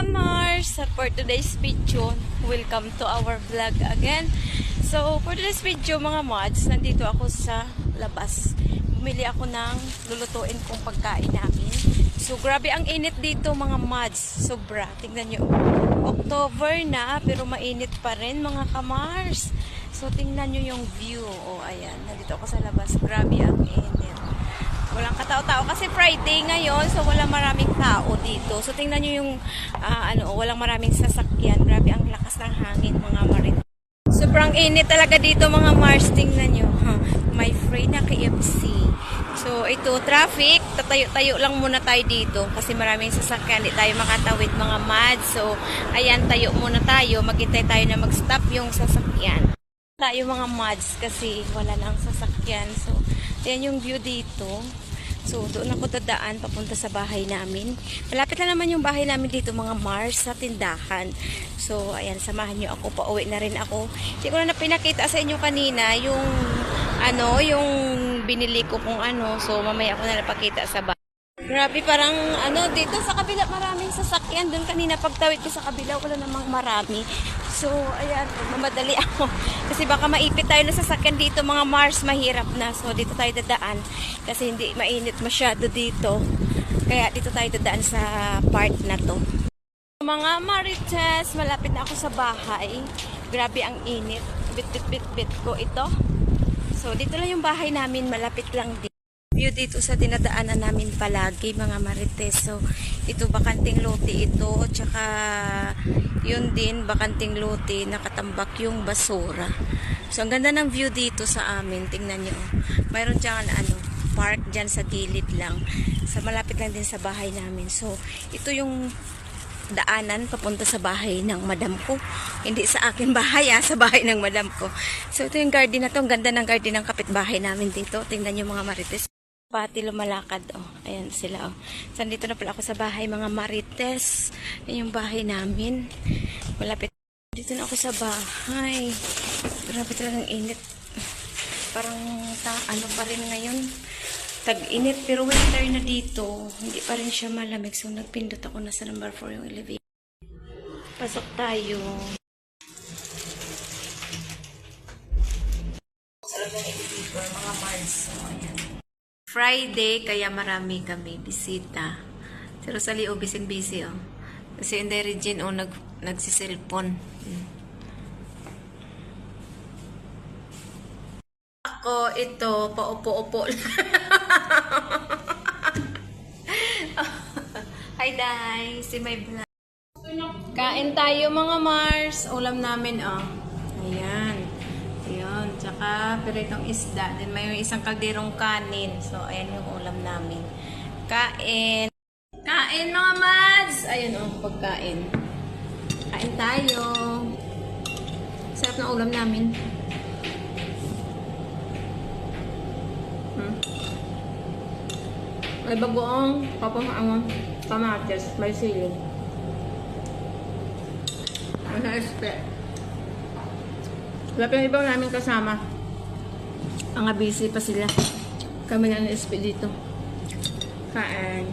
Mars, for today's video, welcome to our vlog again. So, for today's video mga mods, nandito ako sa labas. Bumili ako ng lulutuin kong pagkain namin. So, grabe ang init dito mga mods. Sobra. Tingnan nyo. October na, pero mainit pa rin mga kamars. So, tingnan nyo yung view. O, ayan. Nandito ako sa labas. Grabe ang init. Walang katao-tao kasi Friday ngayon, so wala maraming tao dito. So tingnan niyo yung walang maraming sasakyan. Grabe ang lakas ng hangin mga marit. Sobrang init talaga dito mga Mars, tingnan niyo. May free na KFC. So ito traffic, tatayo-tayo lang muna tayo dito kasi maraming sasakyan, hindi tayo makatawid mga mad. So ayan, tayo muna tayo, maghintay tayo na mag-stop yung sasakyan. Tayo mga mods kasi wala nang sasakyan. So ayan yung view dito. So, doon ako dadaan papunta sa bahay namin. Malapit na naman yung bahay namin dito mga Mars sa tindahan. So, ayan, samahan nyo ako. Pauwi na rin ako. Hindi ko na pinakita sa inyo kanina yung yung binili ko kung So, mamaya ako na napakita sa bahay. Grabe, parang dito sa kabila maraming sasakyan. Doon kanina pagtawid ko sa kabila, wala namang marami. So, ayan, mamadali ako. Kasi baka maipit tayo na sasakyan dito mga Mars, mahirap na. So, dito tayo dadaan. Kasi hindi mainit masyado dito. Kaya dito tayo dadaan sa part na to. Mga Marites, malapit na ako sa bahay. Grabe ang init. Bit ko ito. So, dito lang yung bahay namin, malapit lang dito. View dito sa dinadaanan namin palagi mga Marites. So, ito bakanting lote ito. Tsaka, yun din, bakanting lote, nakatambak yung basura. So, ang ganda ng view dito sa amin. Tingnan nyo. Mayroon dyan, park dyan sa gilid lang. Sa malapit lang din sa bahay namin. So, ito yung daanan papunta sa bahay ng madam ko. Hindi sa akin bahay, sa bahay ng madam ko. So, ito yung garden na to. Ang ganda ng garden ng kapitbahay namin dito. Tingnan nyo mga Marites. Pati lumalakad, ayan sila, So, dito na pala ako sa bahay, mga Marites. Ayan yung bahay namin. Malapit. Dito na ako sa bahay. Grabe talagang init. Parang, pa rin ngayon. Tag-init, pero winter na dito. Hindi pa rin siya malamig. So, nagpindot ako na sa number 4 yung elevator. Pasok tayo. Sa lang elevator, mga Mars. So, ayan. Friday, kaya marami kami bisita. Si Rosalie, busy-busy, Kasi yung Regine, nagsiselfon. Ako, ito, paupo-upo. Hi, Day. Si my vlog. Kain tayo, mga Mars. Ulam namin, Ayan. Ayun, tsaka piritong isda. Then may isang kalderong kanin. So, ayan yung ulam namin. Kain. Kain mga mads! Ayun pagkain. Kain tayo. Sarap na ulam namin. May bagoong kamatis. May sili. May na-espe. Wala pa yung ibang namin kasama. Ang busy pa sila. Kami na na-SP dito. Kain.